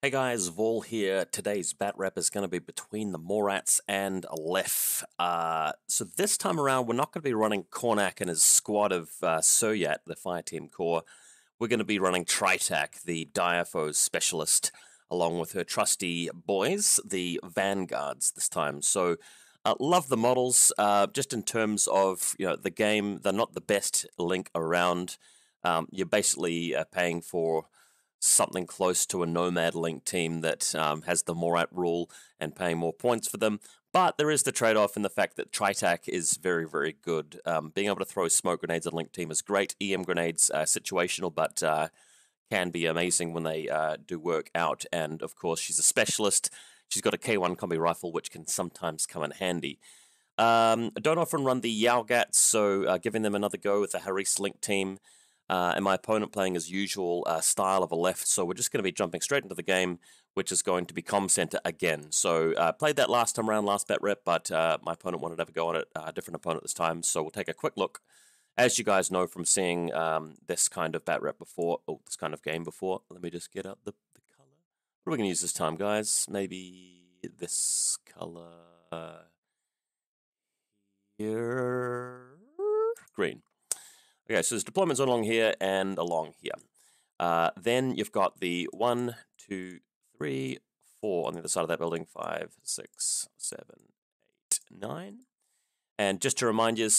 Hey guys, Vol here. Today's bat rep is going to be between the Morats and Aleph. So this time around, we're not going to be running Kornak and his squad of Suryat, the fire team core. We're going to be running Treitak, the Diaphos specialist, along with her trusty boys, the Vanguards this time. So love the models, just in terms of the game. They're not the best link around. You're basically paying for something close to a Nomad Link team that has the Morat rule and paying more points for them. But there is the trade-off in the fact that Treitak is very, very good. Being able to throw smoke grenades at a Link team is great. EM grenades situational, but can be amazing when they do work out. And of course, she's a specialist. She's got a K1 combi rifle, which can sometimes come in handy. I don't often run the Yalgats, so giving them another go with the Haris Link team. And my opponent playing his usual style of Aleph, so we're just going to be jumping straight into the game, which is going to be Comm Center again. So played that last time around, last bet rep, but my opponent wanted to have a go on it, different opponent this time, so we'll take a quick look. As you guys know from seeing this kind of bat rep before, this kind of game before, let me just get up the color. What are we going to use this time, guys? Maybe this color here, green. Okay, so there's deployments along here and along here. Then you've got the 1, 2, 3, 4 on the other side of that building. 5, 6, 7, 8, 9. And just to remind you,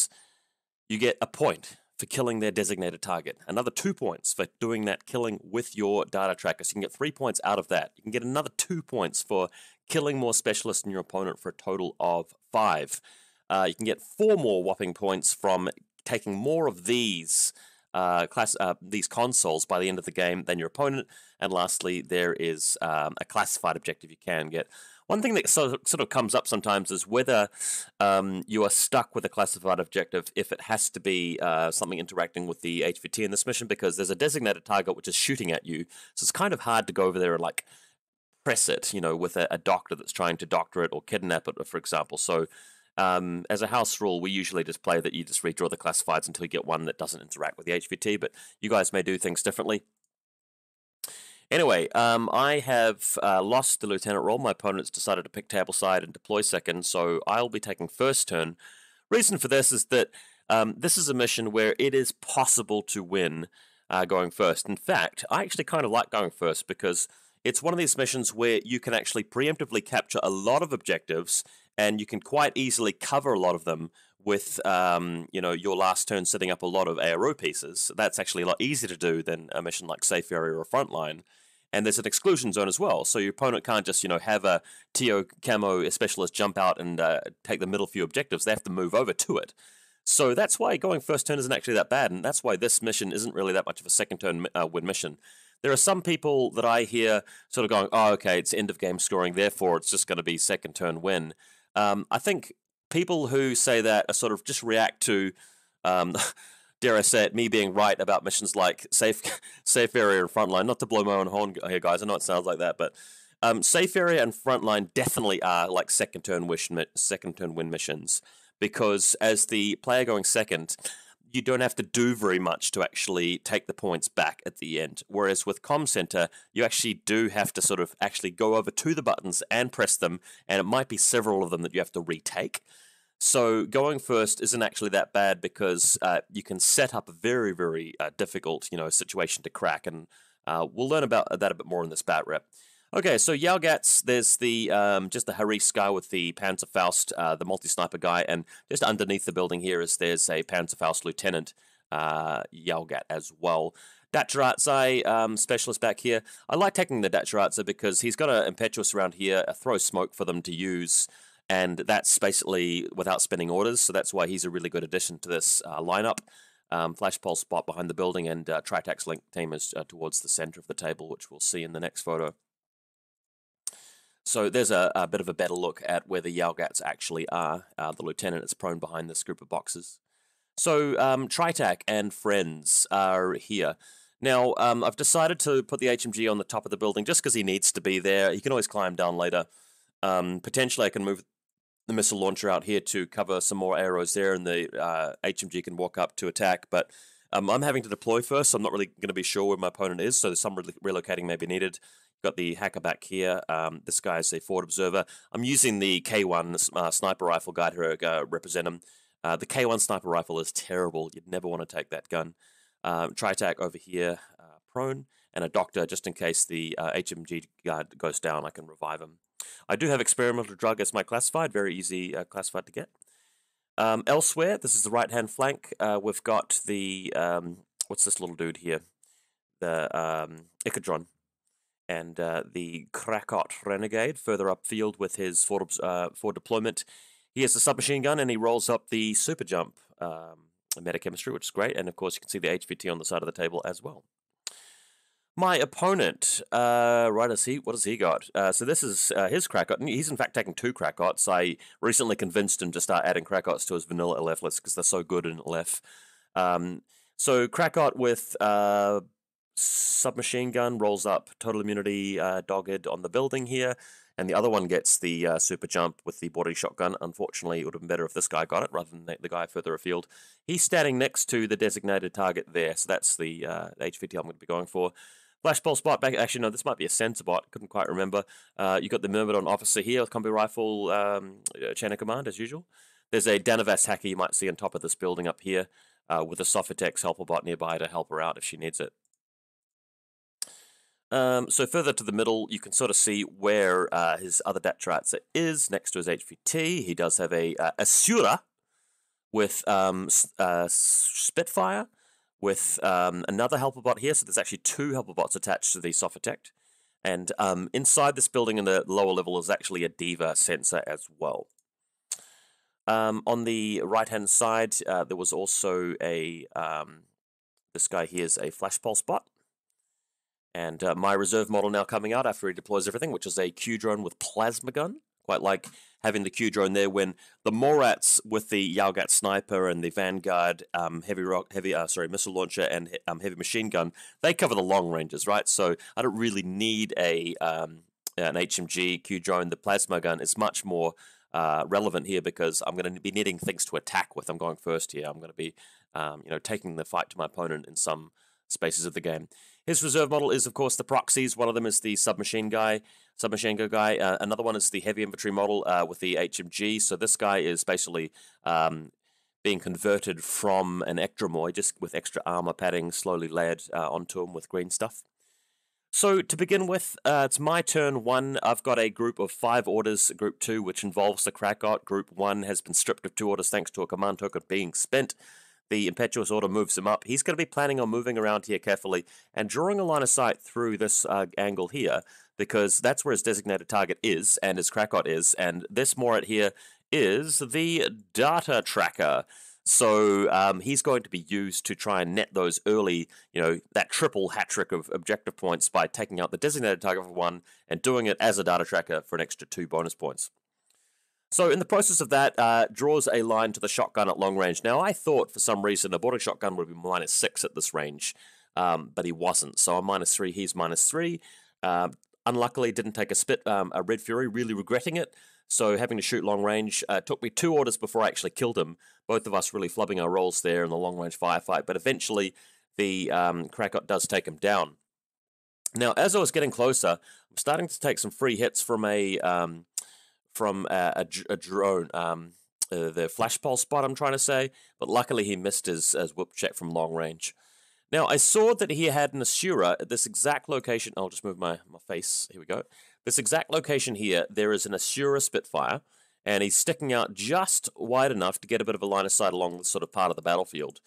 you get a point for killing their designated target. Another 2 points for doing that killing with your data tracker. So you can get 3 points out of that. You can get another 2 points for killing more specialists than your opponent for a total of 5. You can get 4 more whopping points from taking more of these these consoles by the end of the game than your opponent. And lastly, there is a classified objective you can get. One thing that sort of comes up sometimes is whether you are stuck with a classified objective if it has to be something interacting with the HVT in this mission, because there's a designated target which is shooting at you. So it's kind of hard to go over there and like press it, with a doctor that's trying to doctor it or kidnap it, for example. So as a house rule, we usually just play that you just redraw the classifieds until you get one that doesn't interact with the HVT, but you guys may do things differently. Anyway, I have lost the lieutenant role. My opponent's decided to pick tableside and deploy second, so I'll be taking first turn. Reason for this is that this is a mission where it is possible to win going first. In fact, I actually kind of like going first because it's one of these missions where you can actually preemptively capture a lot of objectives, and you can quite easily cover a lot of them with, your last turn setting up a lot of ARO pieces. That's actually a lot easier to do than a mission like Safe Area or Frontline. And there's an exclusion zone as well, so your opponent can't just, have a TO camo specialist jump out and take the middle few objectives. They have to move over to it. So that's why going first turn isn't actually that bad, and that's why this mission isn't really that much of a second turn win mission. There are some people that I hear sort of going, oh, okay, it's end of game scoring, therefore it's just going to be second turn win. I think people who say that are sort of just react to, dare I say it, me being right about missions like Safe Area and Frontline. Not to blow my own horn here, guys. I know it sounds like that, but Safe Area and Frontline definitely are like second turn win missions, because as the player going second, you don't have to do very much to actually take the points back at the end. Whereas with Comm Center, you actually do have to sort of actually go over to the buttons and press them, and it might be several of them that you have to retake. So going first isn't actually that bad, because you can set up a very, very difficult, situation to crack, and we'll learn about that a bit more in this bat rep. Okay, so Yalgats, there's the just the Haris guy with the Panzerfaust, the multi-sniper guy, and just underneath the building here there's a Panzerfaust lieutenant Yalgat as well. Dacheradze, specialist back here. I like taking the Dacheradze because he's got an impetuous around here, a throw smoke for them to use, and that's basically without spinning orders, so that's why he's a really good addition to this lineup. Flash pulse spot behind the building, and Treitak's Link team is towards the center of the table, which we'll see in the next photo. So there's a bit of a better look at where the Yalgats actually are. The lieutenant is prone behind this group of boxes. So Treitak and friends are here. Now, I've decided to put the HMG on the top of the building just because he needs to be there. He can always climb down later. Potentially I can move the missile launcher out here to cover some more arrows there, and the HMG can walk up to attack, but I'm having to deploy first, so I'm not really going to be sure where my opponent is, so some relocating may be needed. Got the hacker back here. This guy's a forward observer. I'm using the K1 sniper rifle guy to represent him. The K1 sniper rifle is terrible. You'd never want to take that gun. Treitak over here, prone, and a doctor just in case the HMG guard goes down. I can revive him. I do have experimental drug as my classified. Very easy classified to get. Elsewhere, this is the right-hand flank. We've got the, what's this little dude here? The Icadron. And the Krakot Renegade further upfield with his forward deployment. He has the submachine gun and he rolls up the super jump metachemistry, which is great. And of course, you can see the HVT on the side of the table as well. My opponent, what has he got? So this is his Krakot. He's in fact taking 2 Krakots. I recently convinced him to start adding Krakots to his vanilla Aleph list because they're so good in Aleph. So Krakot with submachine gun rolls up, total immunity dogged on the building here, and the other one gets the super jump with the body shotgun. Unfortunately, it would have been better if this guy got it rather than the guy further afield. He's standing next to the designated target there, so that's the HVT I'm going to be going for. Flash pulse bot back. Actually, no, this might be a sensor bot. Couldn't quite remember. You got the Myrmidon officer here, combi rifle chain of command as usual. There's a Danavas hacker you might see on top of this building up here with a Sophotex helper bot nearby to help her out if she needs it. So further to the middle, you can sort of see where his other Datratzer is, next to his HVT. He does have a Asura with Spitfire, with another helper bot here. So there's actually 2 helper bots attached to the Sophotex. And inside this building in the lower level is actually a Diva sensor as well. On the right-hand side, there was also a, this guy here is a flash pulse bot. And my reserve model now coming out after he deploys everything, which is a Q drone with plasma gun. Quite like having the Q drone there when the Morats with the Yalgat sniper and the Vanguard missile launcher and heavy machine gun, they cover the long ranges, right? So I don't really need an HMG Q drone. The plasma gun is much more relevant here because I'm going to be needing things to attack with. I'm going first here. I'm going to be, taking the fight to my opponent in some spaces of the game. His reserve model is, of course, the proxies. One of them is the submachine gun guy. Another one is the heavy infantry model with the HMG. So this guy is basically being converted from an Ectromoy, just with extra armor padding slowly layered onto him with green stuff. So to begin with, it's my turn 1. I've got a group of 5 orders, group 2, which involves the Krakot. Group 1 has been stripped of 2 orders thanks to a command token being spent. The impetuous order moves him up. He's going to be planning on moving around here carefully and drawing a line of sight through this angle here, because that's where his designated target is and his Krakot is, and this Morat here is the data tracker. So he's going to be used to try and net those early, that triple hat trick of objective points by taking out the designated target for 1 and doing it as a data tracker for an extra 2 bonus points. So in the process of that, draws a line to the shotgun at long range. Now, I thought for some reason a boarding shotgun would be -6 at this range, but he wasn't. So I'm -3, he's -3. Unluckily, didn't take a Red Fury, really regretting it. So having to shoot long range took me 2 orders before I actually killed him. Both of us really flubbing our rolls there in the long range firefight, but eventually the Krakot does take him down. Now, as I was getting closer, I'm starting to take some free hits from a drone, the flash pulse spot, I'm trying to say, but luckily he missed his whip check from long range. Now, I saw that he had an Asura at this exact location. I'll just move my face. Here we go. This exact location here, there is an Asura Spitfire, and he's sticking out just wide enough to get a bit of a line of sight along this sort of part of the battlefield.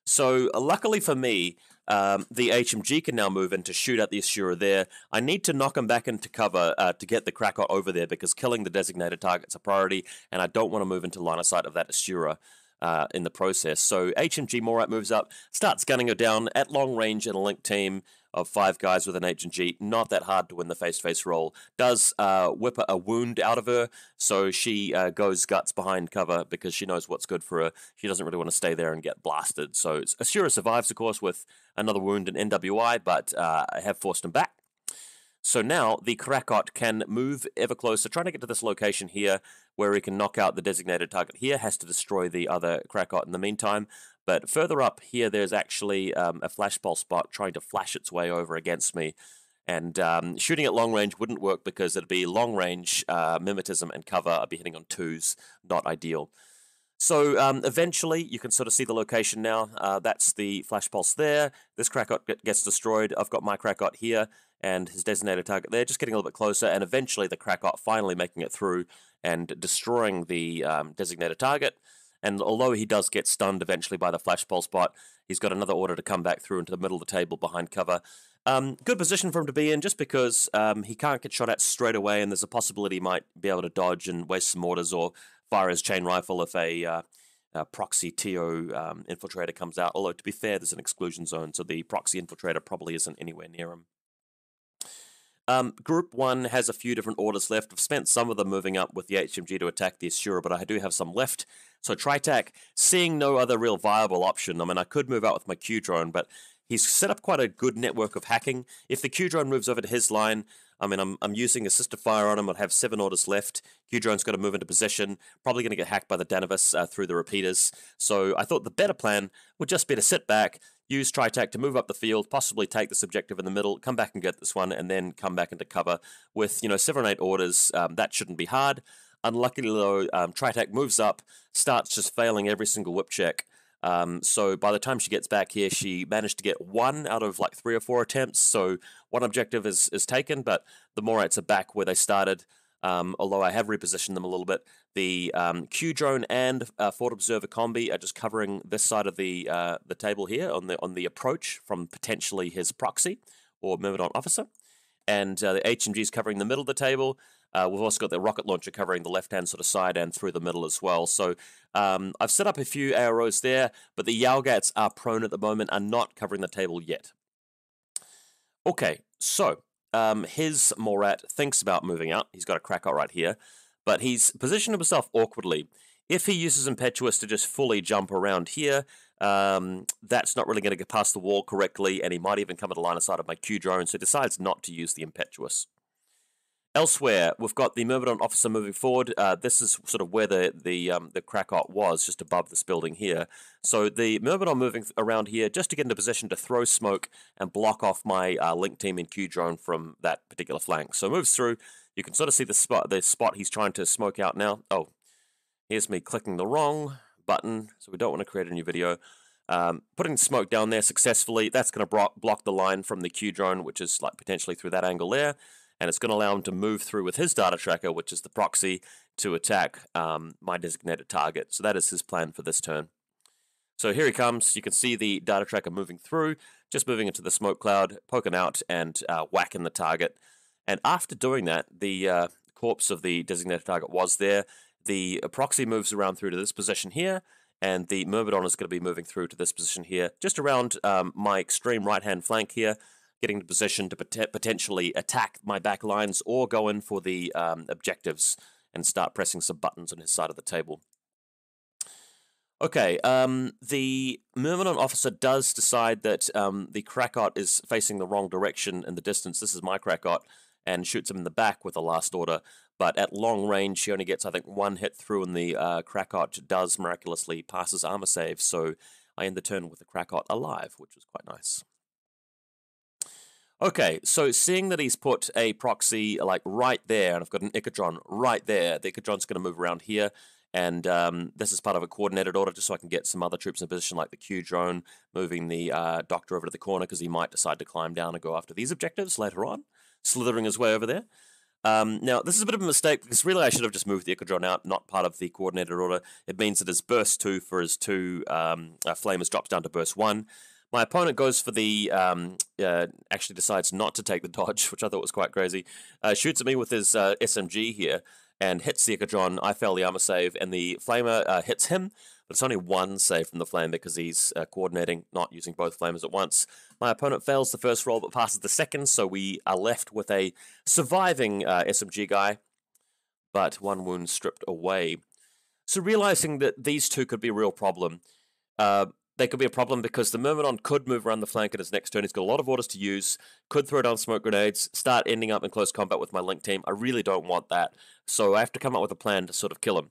So, luckily for me, the HMG can now move in to shoot at the Asura there. I need to knock him back into cover to get the Krakot over there because killing the designated target's a priority, and I don't want to move into line of sight of that Asura in the process. So HMG Morat moves up, starts gunning her down at long range in a linked team of 5 guys with an HMG. Not that hard to win the face-to-face roll. Does whip a wound out of her, so she goes guts behind cover because she knows what's good for her. She doesn't really want to stay there and get blasted. So Asura survives, of course, with another wound in NWI, but I have forced him back. So now the Krakot can move ever closer, trying to get to this location here where he can knock out the designated target here, has to destroy the other Krakot in the meantime. But further up here, there's actually a flash pulse bot trying to flash its way over against me. And shooting at long range wouldn't work because it'd be long range, mimetism, and cover. I'd be hitting on 2s, not ideal. So eventually, you can sort of see the location now. That's the flash pulse there. This Krakot gets destroyed. I've got my Krakot here and his designated target there, just getting a little bit closer, and eventually the Krakot finally making it through and destroying the designated target. And although he does get stunned eventually by the flash pulse bot, he's got another order to come back through into the middle of the table behind cover. Good position for him to be in, just because he can't get shot at straight away, and there's a possibility he might be able to dodge and waste some orders or fire his chain rifle if a proxy TO infiltrator comes out. Although, to be fair, there's an exclusion zone, so the proxy infiltrator probably isn't anywhere near him. Group 1 has a few different orders left. I've spent some of them moving up with the HMG to attack the Asura, but I do have some left. So Treitak, seeing no other real viable option, I mean, I could move out with my Q-drone, but he's set up quite a good network of hacking. If the Q-drone moves over to his line, I mean, I'm using assisted fire on him. I'll have 7 orders left. Q-drone's got to move into position. Probably going to get hacked by the Danavis through the repeaters. So I thought the better plan would just be to sit back, use Treitak to move up the field, possibly take this objective in the middle, come back and get this one, and then come back into cover with, 7 or 8 orders. That shouldn't be hard. Unluckily, though, Treitak moves up, starts just failing every single whip check. So by the time she gets back here, she managed to get 1 out of like 3 or 4 attempts. So 1 objective is taken, but the Morats are back where they started. Although I have repositioned them a little bit. The Q-drone and Fort Observer combi are just covering this side of the table here on the approach from potentially his proxy or Myrmidon officer. And the HMG is covering the middle of the table. We've also got the rocket launcher covering the left-hand sort of side and through the middle as well. So I've set up a few AROs there, but the Yalgats are prone at the moment, are not covering the table yet. Okay, so his Morat thinks about moving out. He's got a Krakot right here, but he's positioned himself awkwardly. If he uses Impetuous to just fully jump around here, that's not really going to get past the wall correctly, and he might even come at a line of sight of my Q-drone, so he decides not to use the Impetuous. Elsewhere, we've got the Myrmidon officer moving forward. This is sort of where the Krakot was, just above this building here. So the Myrmidon moving around here just to get into position to throw smoke and block off my link team in Q-drone from that particular flank. So moves through. You can sort of see the spot he's trying to smoke out now. Oh, here's me clicking the wrong button, so we don't want to create a new video. Putting smoke down there successfully. That's going to block the line from the Q-drone, which is like potentially through that angle there. And it's going to allow him to move through with his data tracker, which is the proxy, to attack my designated target. So that is his plan for this turn. So here he comes. You can see the data tracker moving through, just moving into the smoke cloud, poking out and whacking the target. And after doing that, the corpse of the designated target was there. The proxy moves around through to this position here, and the Myrmidon is going to be moving through to this position here, just around my extreme right-hand flank here, getting into position to potentially attack my back lines or go in for the objectives and start pressing some buttons on his side of the table. Okay, the Myrmidon officer does decide that the Krakot is facing the wrong direction in the distance. This is my Krakot, and shoots him in the back with the last order. But at long range, she only gets, I think, 1 hit through, and the Krakot does miraculously pass his armor save. So I end the turn with the Krakot alive, which was quite nice. Okay, so seeing that he's put a proxy like right there, and I've got an Icadron right there, the Icadron's going to move around here, and this is part of a coordinated order just so I can get some other troops in position like the Q-drone, moving the Doctor over to the corner because he might decide to climb down and go after these objectives later on, slithering his way over there. Now, this is a bit of a mistake because really I should have just moved the Icadron out, not part of the coordinated order. It means that his burst 2 for his 2 flamers drops down to burst 1. My opponent goes for the, actually decides not to take the dodge, which I thought was quite crazy. Shoots at me with his SMG here and hits the Icadron. I fail the armor save, and the flamer hits him, but it's only 1 save from the flame because he's coordinating, not using both flamers at once. My opponent fails the first roll but passes the second, so we are left with a surviving SMG guy, but 1 wound stripped away. So realizing that these two could be a real problem, they could be a problem because the Myrmidon could move around the flank at his next turn. He's got a lot of orders to use, could throw down smoke grenades, start ending up in close combat with my link team. I really don't want that, so I have to come up with a plan to sort of kill him.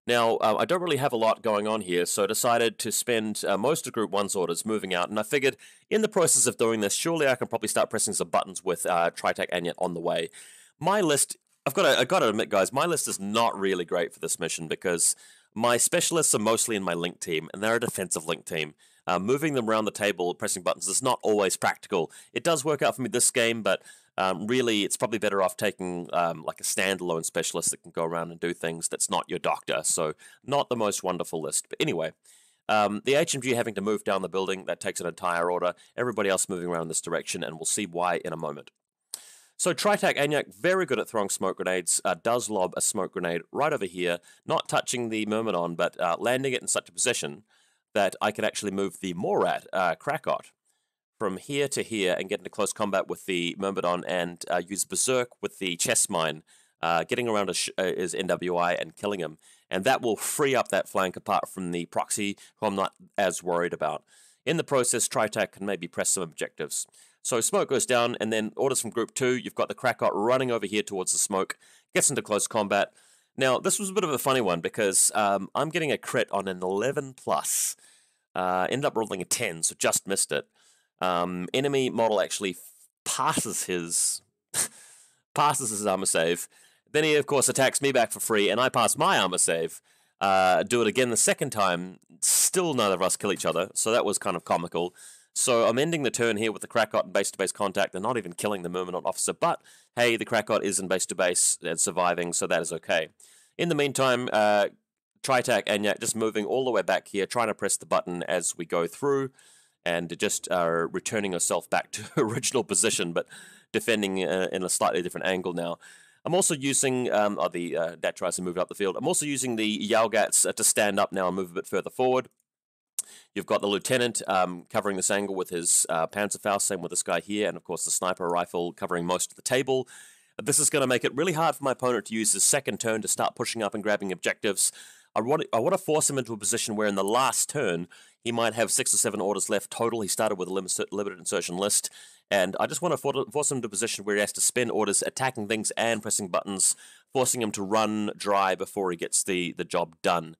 Now, I don't really have a lot going on here, so I decided to spend most of Group 1's orders moving out, and I figured in the process of doing this, surely I can probably start pressing some buttons with Treitak Anyat on the way. My list, I've got to admit, guys, my list is not really great for this mission because my specialists are mostly in my link team, and they're a defensive link team. Moving them around the table, pressing buttons, is not always practical. It does work out for me this game, but really, it's probably better off taking like a standalone specialist that can go around and do things that's not your doctor. So not the most wonderful list. But anyway, the HMG having to move down the building, that takes an entire order. Everybody else moving around this direction, and we'll see why in a moment. So Treitak Anyak, very good at throwing smoke grenades, does lob a smoke grenade right over here, not touching the Myrmidon, but landing it in such a position that I can actually move the Morat, Krakot, from here to here and get into close combat with the Myrmidon and use Berserk with the chest mine, getting around his NWI and killing him. And that will free up that flank apart from the proxy, who I'm not as worried about. In the process, Treitak can maybe press some objectives. So smoke goes down, and then orders from Group 2, you've got the Krakot running over here towards the smoke, gets into close combat. Now, this was a bit of a funny one because I'm getting a crit on an 11+. Ended up rolling a 10, so just missed it. Enemy model actually passes his armor save. Then he, of course, attacks me back for free, and I pass my armor save. Do it again the second time. Still neither of us kill each other, so that was kind of comical. So I'm ending the turn here with the Krakot in base-to-base contact and not even killing the Myrmidon officer, but hey, the Krakot is in base-to-base and surviving, so that is okay. In the meantime, Treitak Anyak just moving all the way back here, trying to press the button as we go through, and just returning herself back to her original position, but defending in a slightly different angle now. I'm also using, that tries to move up the field. I'm also using the Yalgats to stand up now and move a bit further forward. You've got the Lieutenant covering this angle with his Panzerfaust, same with this guy here, and of course the Sniper Rifle covering most of the table. This is going to make it really hard for my opponent to use his second turn to start pushing up and grabbing objectives. I want to force him into a position where in the last turn he might have 6 or 7 orders left total. He started with a limited insertion list, and I just want to force him into a position where he has to spend orders attacking things and pressing buttons, forcing him to run dry before he gets the job done.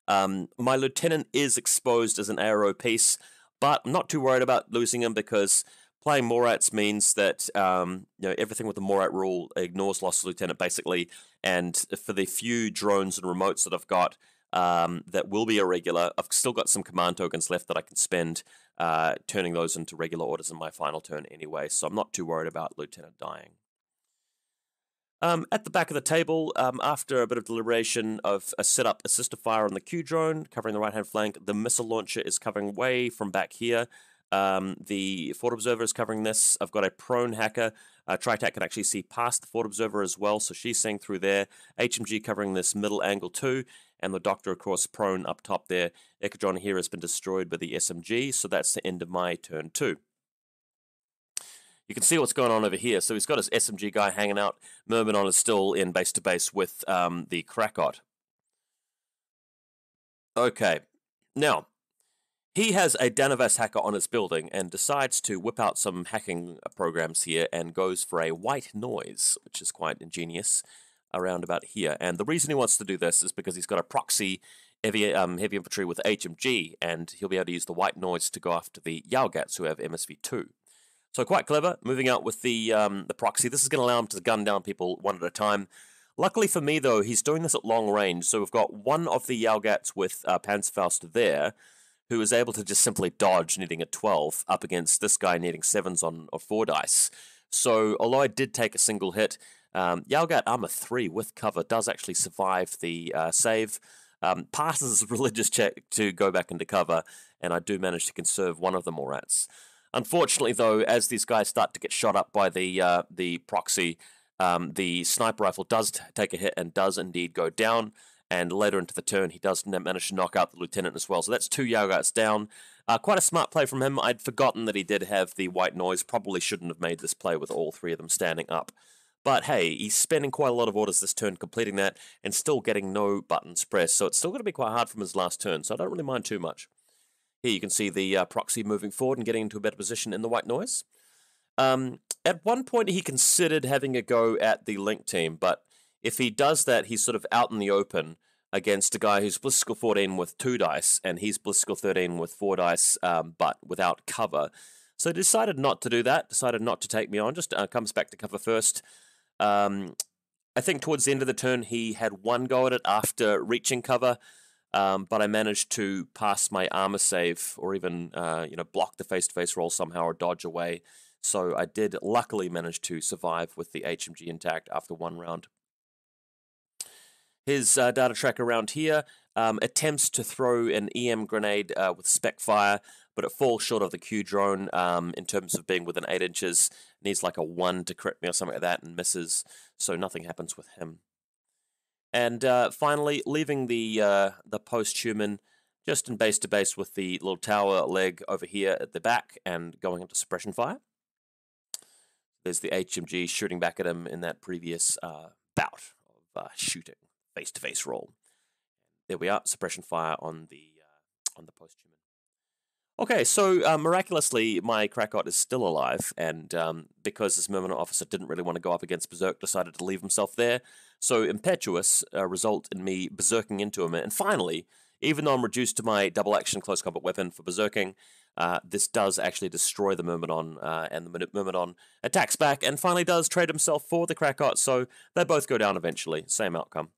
My Lieutenant is exposed as an ARO piece, but I'm not too worried about losing him because playing Morats means that everything with the Morat rule ignores loss of Lieutenant basically, and for the few drones and remotes that I've got that will be irregular, I've still got some command tokens left that I can spend turning those into regular orders in my final turn anyway, so I'm not too worried about Lieutenant dying. At the back of the table, after a bit of deliberation, I've set up a sister fire on the Q drone, covering the right-hand flank. The missile launcher is covering way from back here. The Fort Observer is covering this. I've got a prone hacker. Treitak can actually see past the Fort Observer as well, so she's seeing through there. HMG covering this middle angle too, and the Doctor, of course, prone up top there. Echidron here has been destroyed by the SMG, so that's the end of my turn too. You can see what's going on over here. So he's got his SMG guy hanging out. Myrmidon is still in base-to-base with the Krakot. Okay, now, he has a Danavas hacker on his building and decides to whip out some hacking programs here and goes for a white noise, which is quite ingenious, around about here. And the reason he wants to do this is because he's got a proxy heavy infantry with HMG, and he'll be able to use the white noise to go after the Yalgats, who have MSV2. So quite clever, moving out with the proxy. This is going to allow him to gun down people one at a time. Luckily for me, though, he's doing this at long range. So we've got one of the Yalgats with Panzerfaust there, who is able to just simply dodge, needing a 12, up against this guy needing 7s on 4 dice. So although I did take a single hit, Yalgat Armor 3 with cover does actually survive the save. Passes a religious check to go back into cover, and I do manage to conserve one of the Morats. Unfortunately, though, as these guys start to get shot up by the proxy, the sniper rifle does take a hit and does indeed go down. And later into the turn, he does manage to knock out the Lieutenant as well. So that's 2 Yalgats down. Quite a smart play from him. I'd forgotten that he did have the white noise. Probably shouldn't have made this play with all 3 of them standing up. But hey, he's spending quite a lot of orders this turn completing that and still getting no buttons pressed. So it's still going to be quite hard from his last turn. So I don't really mind too much. Here you can see the proxy moving forward and getting into a better position in the white noise. At one point he considered having a go at the link team, but if he does that, he's sort of out in the open against a guy who's Bliss skill 14 with 2 dice, and he's Bliss skill 13 with 4 dice, but without cover. So decided not to do that, decided not to take me on, just comes back to cover first. I think towards the end of the turn he had 1 go at it after reaching cover, but I managed to pass my armor save, or even block the face-to-face roll somehow, or dodge away. So I did luckily manage to survive with the HMG intact after 1 round. His data track around here attempts to throw an EM grenade with spec fire, but it falls short of the Q drone in terms of being within 8 inches. Needs like a 1 to crit me or something like that and misses, so nothing happens with him. And finally, leaving the post-human just in base to base with the little tower leg over here at the back and going into suppression fire. There's the HMG shooting back at him in that previous bout of shooting face-to-face roll. There we are, suppression fire on the post-human. Okay, so miraculously, my Krakot is still alive, and because this Mermanent officer didn't really want to go up against Berserk, decided to leave himself there. So Impetuous result in me berserking into him, and finally, even though I'm reduced to my double action close combat weapon for berserking, this does actually destroy the Myrmidon, and the Myrmidon attacks back and finally does trade himself for the Krakot, so they both go down eventually, same outcome.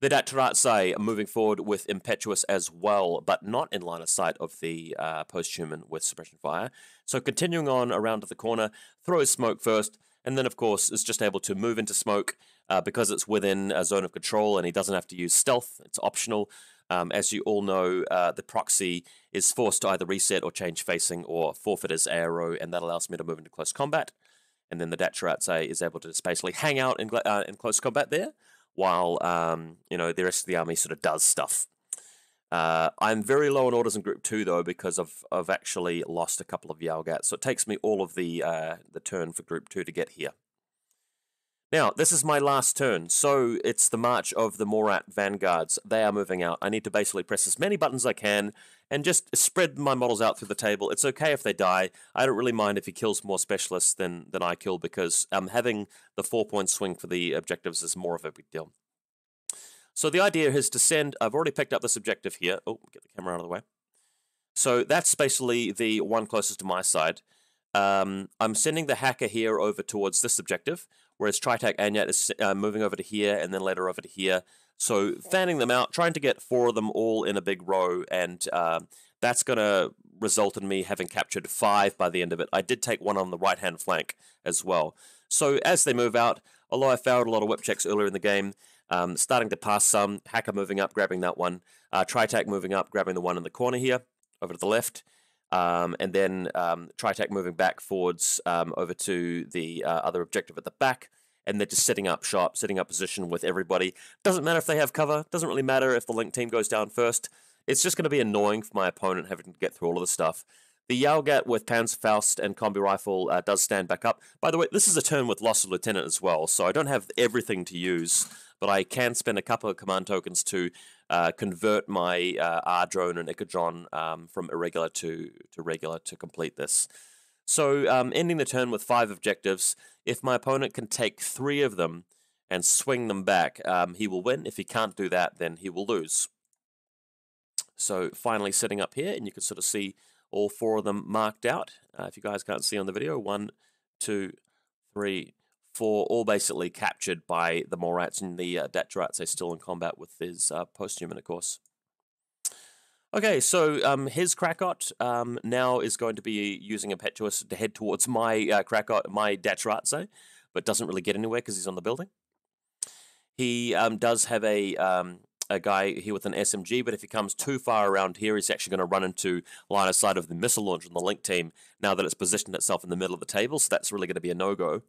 The Dataratsai moving forward with Impetuous as well, but not in line of sight of the post-human with suppression fire. So continuing on around to the corner, throws smoke first, and then of course is just able to move into smoke because it's within a zone of control and he doesn't have to use stealth, it's optional. As you all know, the proxy is forced to either reset or change facing or forfeit his arrow, and that allows me to move into close combat. And then the Dataratsai is able to just basically hang out in close combat there, while the rest of the army sort of does stuff. I'm very low on orders in Group 2 though, because I've actually lost a couple of Yalgats, so it takes me all of the turn for Group 2 to get here. Now, this is my last turn, so it's the march of the Morat Vanguards. They are moving out. I need to basically press as many buttons as I can and just spread my models out through the table. It's okay if they die. I don't really mind if he kills more specialists than I kill, because having the 4-point swing for the objectives is more of a big deal. So the idea is to send... I've already picked up this objective here. Oh, get the camera out of the way. So that's basically the one closest to my side. I'm sending the hacker here over towards this objective, whereas Treitak Anyat is moving over to here and then later over to here. So fanning them out, trying to get 4 of them all in a big row, and that's going to result in me having captured 5 by the end of it. I did take 1 on the right-hand flank as well. So as they move out, although I failed a lot of whip checks earlier in the game, starting to pass some, hacker moving up, grabbing that one, Treitak moving up, grabbing the one in the corner here, over to the left, and then Treitak moving back forwards over to the other objective at the back, and they're just setting up shop, setting up position with everybody. Doesn't matter if they have cover, doesn't really matter if the link team goes down first. It's just going to be annoying for my opponent having to get through all of the stuff. The Yalgat with Panzerfaust and Combi Rifle does stand back up. By the way, this is a turn with Loss of Lieutenant as well, so I don't have everything to use, but I can spend a couple of command tokens to convert my R-Drone and Icodron from irregular to regular to complete this. So ending the turn with 5 objectives. If my opponent can take 3 of them and swing them back, he will win. If he can't do that, then he will lose. So finally setting up here, and you can sort of see all 4 of them marked out. If you guys can't see on the video, 1, 2, 3, 4, all basically captured by the Morats, and the Dataratsai still in combat with his post-human, of course. Okay, so his Krakot now is going to be using Impetuous to head towards my Krakot, my Dataratsai, but doesn't really get anywhere because he's on the building. He does have a guy here with an SMG, but if he comes too far around here, he's actually going to run into line of sight of the missile launcher on the link team now that it's positioned itself in the middle of the table, so that's really going to be a no-go.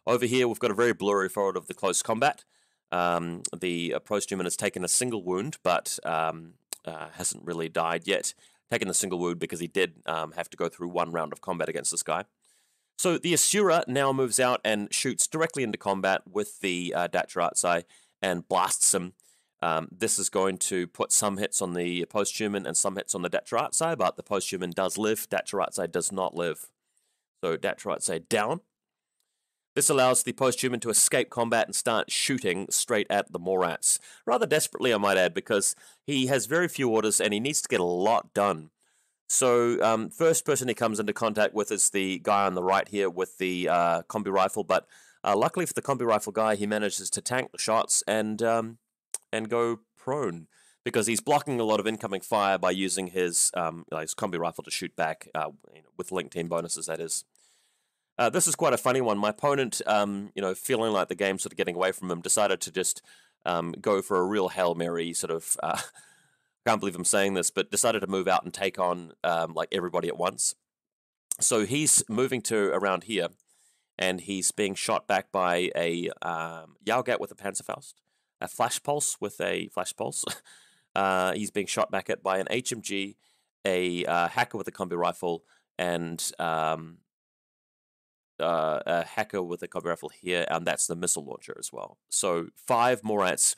Over here, we've got a very blurry forward of the close combat. The post-human has taken a single wound, but hasn't really died yet. Taken a single wound because he did have to go through 1 round of combat against this guy. So the Asura now moves out and shoots directly into combat with the Dataratsai and blasts him. This is going to put some hits on the post-human and some hits on the Dataratsai, but the post-human does live, Dataratsai does not live. So Dataratsai down. This allows the post-human to escape combat and start shooting straight at the Morats. Rather desperately, I might add, because he has very few orders and he needs to get a lot done. So first person he comes into contact with is the guy on the right here with the combi rifle, but luckily for the combi rifle guy, he manages to tank the shots and go prone, because he's blocking a lot of incoming fire by using his combi rifle to shoot back, with link team bonuses, that is. This is quite a funny one. My opponent, feeling like the game's sort of getting away from him, decided to just go for a real Hail Mary sort of... can't believe I'm saying this, but decided to move out and take on like everybody at once. So he's moving to around here, and he's being shot back by a Yaogat with a Panzerfaust, a Flash Pulse with a Flash Pulse. He's being shot back at by an HMG, a Hacker with a combi rifle, and a Hacker with a combi rifle here, and that's the missile launcher as well. So 5 Morats.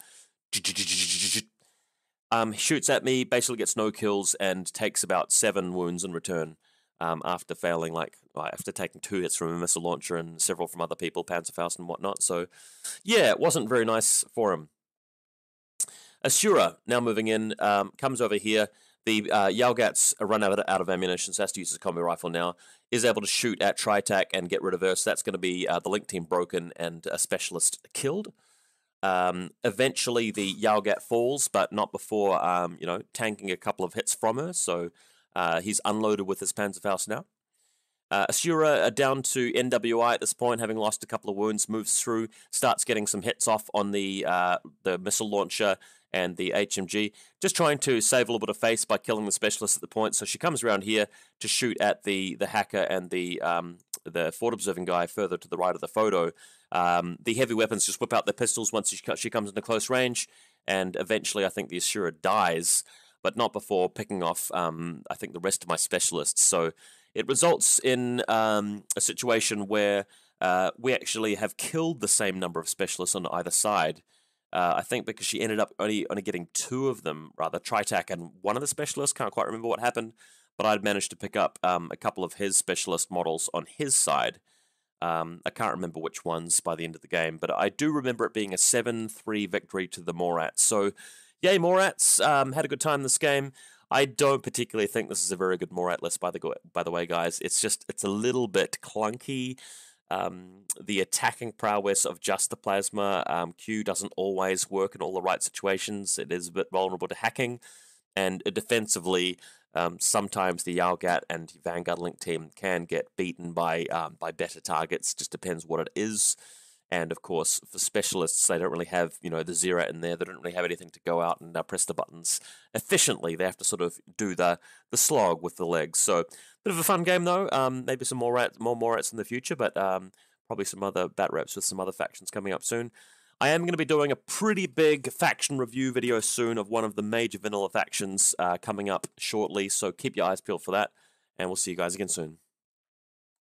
Shoots at me, basically gets no kills, and takes about 7 wounds in return after failing, after taking 2 hits from a missile launcher and several from other people, Panzerfaust and whatnot. So, yeah, it wasn't very nice for him. Asura, now moving in, comes over here. The Yaogats run out of ammunition, so has to use his combi rifle now. Is able to shoot at Treitak and get rid of her, so that's going to be the link team broken and a specialist killed. Eventually the Yaogat falls, but not before, tanking a couple of hits from her, so he's unloaded with his Panzerfaust now. Asura down to NWI at this point, having lost a couple of wounds, moves through, starts getting some hits off on the missile launcher and the HMG, just trying to save a little bit of face by killing the specialist at the point, so she comes around here to shoot at the Hacker and the forward observing guy further to the right of the photo. The heavy weapons just whip out their pistols once she comes into close range, and eventually I think the Asura dies, but not before picking off, I think, the rest of my specialists. So it results in a situation where we actually have killed the same number of specialists on either side. I think because she ended up only getting 2 of them, rather, Treitak and one of the specialists. Can't quite remember what happened, but I'd managed to pick up a couple of his specialist models on his side. I can't remember which ones by the end of the game, but I do remember it being a 7-3 victory to the Morats. So, yay, Morats! Had a good time this game. I don't particularly think this is a very good Morat list, by the way, guys. It's a little bit clunky. The attacking prowess of just the Plasma Q doesn't always work in all the right situations. It is a bit vulnerable to hacking, and defensively, sometimes the Yaogat and Vanguard Link team can get beaten by better targets. Just depends what it is. And of course, for specialists, they don't really have the zero in there. They don't really have anything to go out and press the buttons efficiently. They have to sort of do the slog with the legs. So bit of a fun game though. Maybe some more Morats in the future, but probably some other bat reps with some other factions coming up soon. I am going to be doing a pretty big faction review video soon of one of the major vanilla factions coming up shortly. So keep your eyes peeled for that, and we'll see you guys again soon.